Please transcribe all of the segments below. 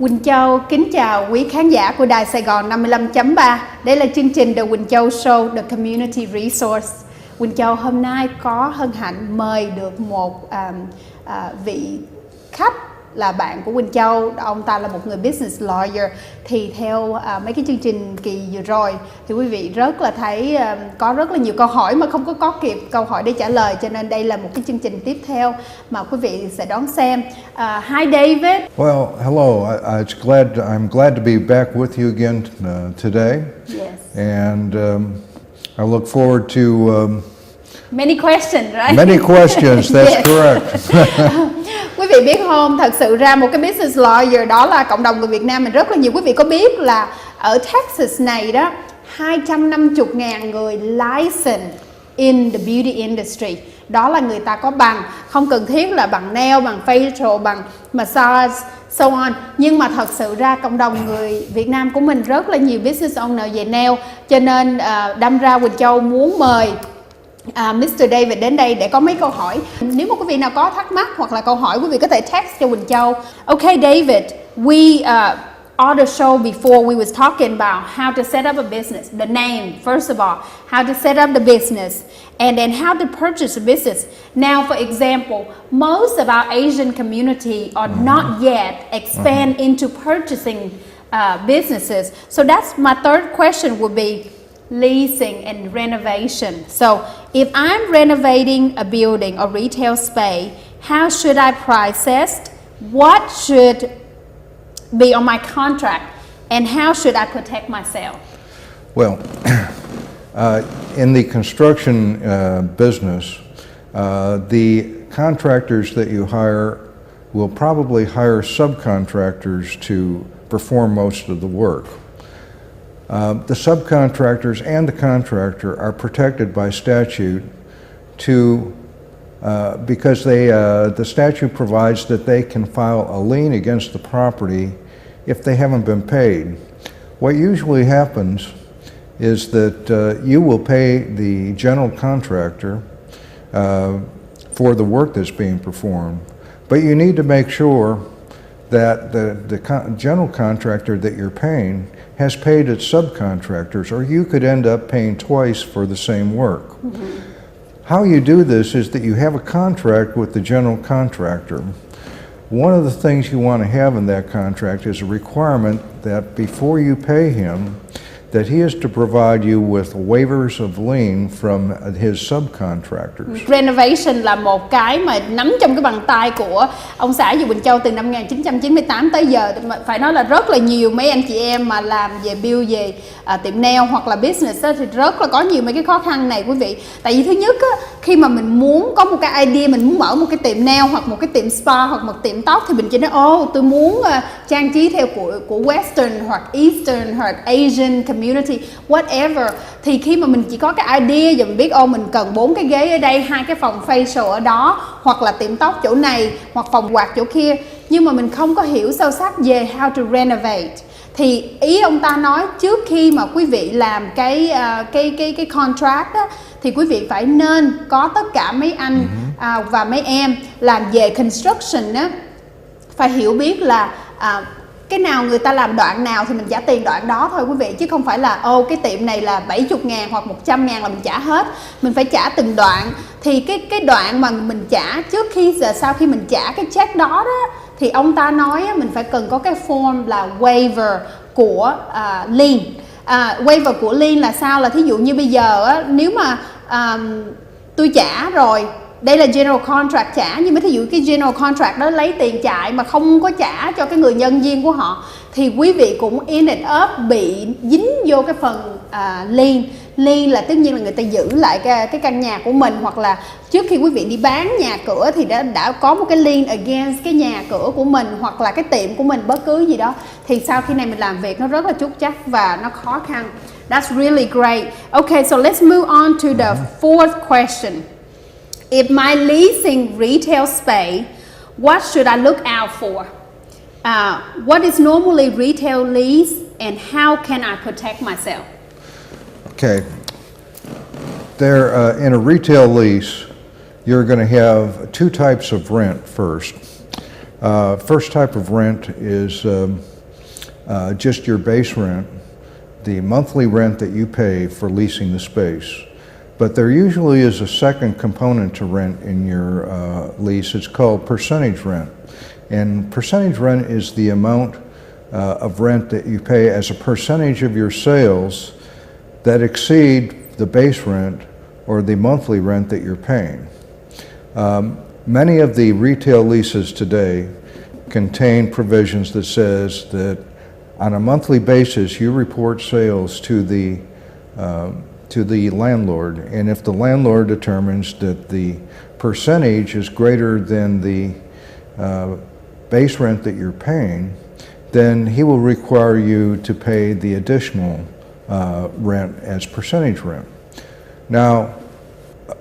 Quynh Chau kính chào quý khán giả của Đài Sài Gòn 55.3. Đây là chương trình The Quynh Chau Show, The Community Resource. Quynh Chau hôm nay có hân hạnh mời được một vị khách là bạn của Quynh Chau. Ông ta là một người business lawyer. Thì theo mấy cái chương trình kỳ vừa rồi thì quý vị rất là thấy có rất là nhiều câu hỏi mà không có kịp câu hỏi để trả lời, cho nên đây là một cái chương trình tiếp theo mà quý vị sẽ đón xem. Hi David. Well, hello. I'm glad to be back with you again today. Yes. And I look forward to many questions, right? many questions. That's correct. Quý vị biết không, thật sự ra một cái business lawyer đó là cộng đồng người Việt Nam mình rất là nhiều. Quý vị có biết là ở Texas này đó 250.000 người license in the beauty industry. Đó là người ta có bằng, không cần thiết là bằng nail, bằng facial, bằng massage, so on. Nhưng mà thật sự ra cộng đồng người Việt Nam của mình rất là nhiều business owner về nail. Cho nên đâm ra Quynh Chau muốn mời Mr. David đến đây để có mấy câu hỏi. Nếu mà quý vị nào có thắc mắc hoặc là câu hỏi, quý vị có thể text cho Quynh Chau. Okay, David, we on the show before we was talking about how to set up a business, the name first of all, how to set up the business, and then how to purchase a business. Now, for example, most of our Asian community are not yet expand into purchasing businesses. So that's my third question would be leasing and renovation. So if I'm renovating a building or retail space, how should I price it? What should be on my contract, and how should I protect myself? Well, in the construction business, the contractors that you hire will probably hire subcontractors to perform most of the work. The subcontractors and the contractor are protected by statute because the statute provides that they can file a lien against the property if they haven't been paid. What usually happens is that you will pay the general contractor for the work that's being performed, but you need to make sure that the general contractor that you're paying has paid its subcontractors, or you could end up paying twice for the same work. How you do this is that you have a contract with the general contractor. One of the things you want to have in that contract is a requirement that before you pay him, that he is to provide you with waivers of lien from his subcontractors. Renovation là một cái mà nắm trong cái bàn tay của ông xã Dụ Quỳnh Châu từ năm 1998 tới giờ. Phải nói là rất là nhiều mấy anh chị em mà làm về build về tiệm nail hoặc là business đó, thì rất là có nhiều mấy cái khó khăn này quý vị. Tại vì thứ nhất á, khi mà mình muốn có một cái idea, mình muốn mở một cái tiệm nail hoặc một cái tiệm spa hoặc một tiệm tóc, thì mình chỉ nói tôi muốn trang trí theo của Western hoặc Eastern hoặc Asian community, whatever. Thì khi mà mình chỉ có cái idea và mình biết mình cần 4 cái ghế ở đây, 2 cái phòng facial ở đó, hoặc là tiệm tóc chỗ này, hoặc phòng quạt chỗ kia, nhưng mà mình không có hiểu sâu sắc về how to renovate. Thì ý ông ta nói trước khi mà quý vị làm cái contract đó, thì quý vị phải nên có tất cả mấy anh và mấy em làm về construction á, phải hiểu biết là cái nào người ta làm đoạn nào thì mình trả tiền đoạn đó thôi quý vị, chứ không phải là cái tiệm này là 70.000 hoặc 100.000 là mình trả hết. Mình phải trả từng đoạn. Thì cái đoạn mà mình trả trước khi sau khi mình trả cái check đó thì ông ta nói mình phải cần có cái form là waiver của lien. Waiver của lien là sao? Là thí dụ như bây giờ nếu mà tôi trả rồi, đây là general contract trả, nhưng mà thí dụ cái general contract đó lấy tiền chạy mà không có trả cho cái người nhân viên của họ, thì quý vị cũng in it up bị dính vô cái phần lien. Lien là tất nhiên là người ta giữ lại cái căn nhà của mình, hoặc là trước khi quý vị đi bán nhà cửa thì đã có một cái lien against cái nhà cửa của mình hoặc là cái tiệm của mình, bất cứ gì đó. Thì sau khi này mình làm việc nó rất là trúc trắc và nó khó khăn. That's really great. Okay, so let's move on to the fourth question. If my leasing retail space, what should I look out for? What is normally retail lease and how can I protect myself? Okay. In a retail lease, you're going to have two types of rent first. First type of rent is just your base rent, the monthly rent that you pay for leasing the space. But there usually is a second component to rent in your lease. It's called percentage rent. And percentage rent is the amount of rent that you pay as a percentage of your sales that exceed the base rent or the monthly rent that you're paying. Many of the retail leases today contain provisions that says that on a monthly basis you report sales to the landlord, and if the landlord determines that the percentage is greater than the base rent that you're paying, then he will require you to pay the additional rent as percentage rent. Now,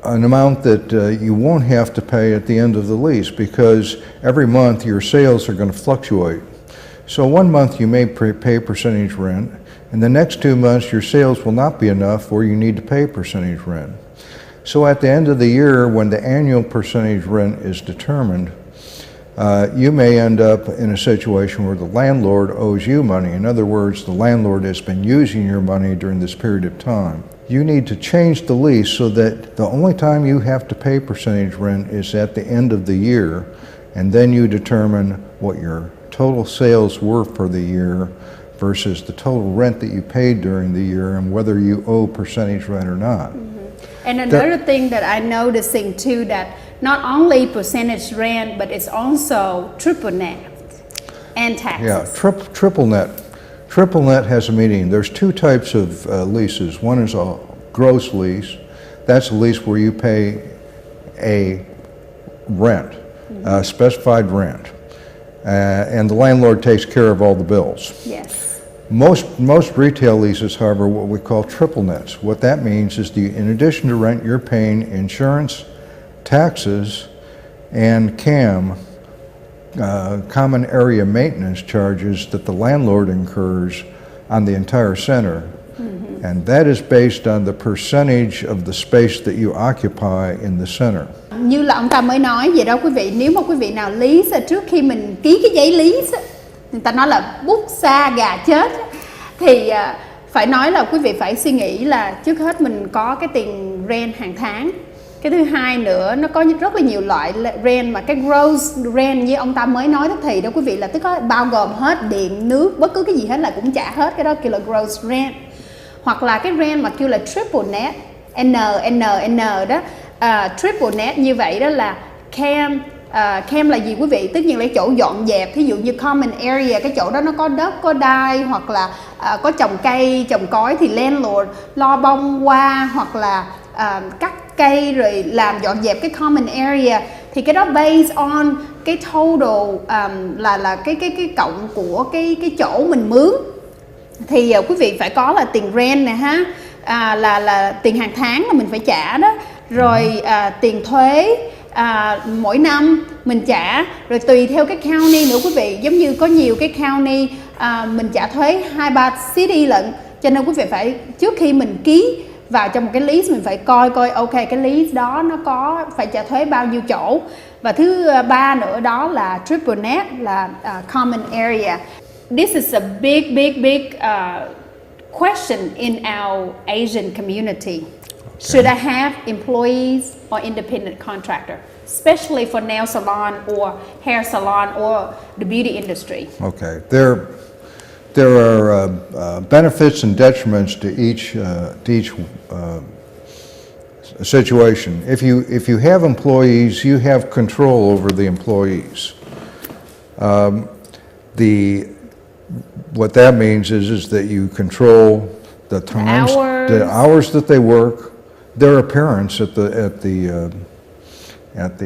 an amount that you won't have to pay at the end of the lease, because every month your sales are going to fluctuate. So one month you may pay percentage rent, and the next 2 months your sales will not be enough or you need to pay percentage rent. So at the end of the year, when the annual percentage rent is determined, you may end up in a situation where the landlord owes you money. In other words, the landlord has been using your money during this period of time. You need to change the lease so that the only time you have to pay percentage rent is at the end of the year, and then you determine what your total sales were for the year versus the total rent that you paid during the year and whether you owe percentage rent or not. And another thing that I'm noticing too, that not only percentage rent, but it's also triple net and taxes. Yeah, triple net. Triple net has a meaning. There's two types of leases. One is a gross lease. That's a lease where you pay a rent, specified rent, and the landlord takes care of all the bills. Yes. Most retail leases, however, what we call triple nets. What that means is in addition to rent, you're paying insurance, taxes, and CAM, common area maintenance charges that the landlord incurs on the entire center. And that is based on the percentage of the space that you occupy in the center. Như là ông ta mới nói vậy đó quý vị, nếu mà quý vị nào lease trước khi mình ký cái giấy lease, người ta nói là bút xa gà chết, thì phải nói là quý vị phải suy nghĩ là trước hết mình có cái tiền rent hàng tháng. Cái thứ hai nữa, nó có rất là nhiều loại rent, mà cái gross rent như ông ta mới nói thì đó quý vị, là tức có bao gồm hết điện, nước, bất cứ cái gì hết là cũng trả hết, cái đó kêu là gross rent. Hoặc là cái rent mà kêu là triple net, N đó, triple net như vậy đó là CAM. CAM là gì quý vị? Tất nhiên là chỗ dọn dẹp, ví dụ như common area, cái chỗ đó nó có đất, có đai, hoặc là có trồng cây, trồng cối thì landlord lo bông hoa, hoặc là cắt cây rồi làm dọn dẹp cái common area, thì cái đó based on cái total là cái cộng của cái chỗ mình mướn. Thì quý vị phải có là tiền rent nè ha, là tiền hàng tháng mà mình phải trả đó, rồi tiền thuế mỗi năm mình trả, rồi tùy theo cái county nữa quý vị, giống như có nhiều cái county mình trả thuế 2-3 city lận, cho nên quý vị phải trước khi mình ký vào trong một cái lease mình phải coi ok cái lease đó nó có phải trả thuế bao nhiêu chỗ. Và thứ ba nữa đó là triple net, là common area. This is a big question in our Asian community. Should I have employees or independent contractor, especially for nail salon or hair salon or the beauty industry? Okay, there are benefits and detriments to each situation. If you have employees, you have control over the employees. What that means is that you control the times, the hours that they work, their appearance at the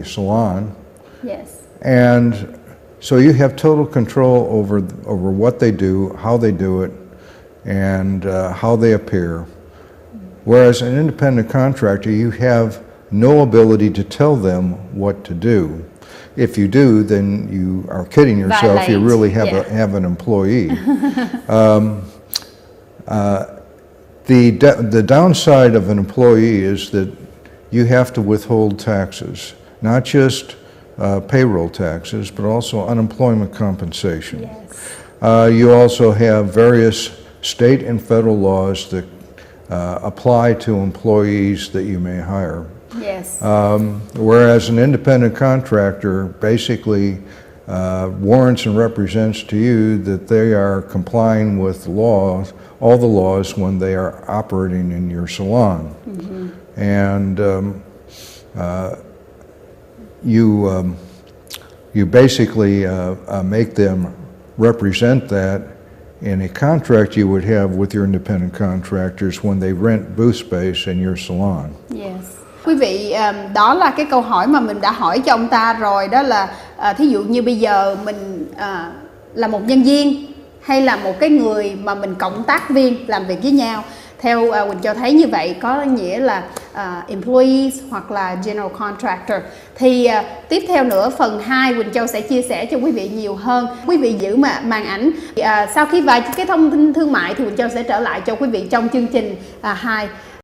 salon. Yes. And so you have total control over what they do, how they do it, and how they appear. Whereas an independent contractor, you have no ability to tell them what to do. If you do, then you are kidding yourself. Violate. You really have an employee. The downside of an employee is that you have to withhold taxes, not just payroll taxes, but also unemployment compensation. Yes. You also have various state and federal laws that apply to employees that you may hire. Yes. Whereas an independent contractor basically warrants and represents to you that they are complying with the laws, all the laws, when they are operating in your salon. Mm-hmm. And you basically make them represent that in a contract you would have with your independent contractors when they rent booth space in your salon. Yes. Quý vị, đó là cái câu hỏi mà mình đã hỏi cho ông ta rồi, đó là thí dụ như bây giờ mình là một nhân viên hay là một cái người mà mình cộng tác viên làm việc với nhau. Theo Quynh Chau thấy như vậy có nghĩa là employees hoặc là general contractor. Thì tiếp theo nữa, phần 2 Quynh Chau sẽ chia sẻ cho quý vị nhiều hơn. Quý vị giữ màn ảnh. Sau khi vài cái thông tin thương mại thì Quynh Chau sẽ trở lại cho quý vị trong chương trình 2.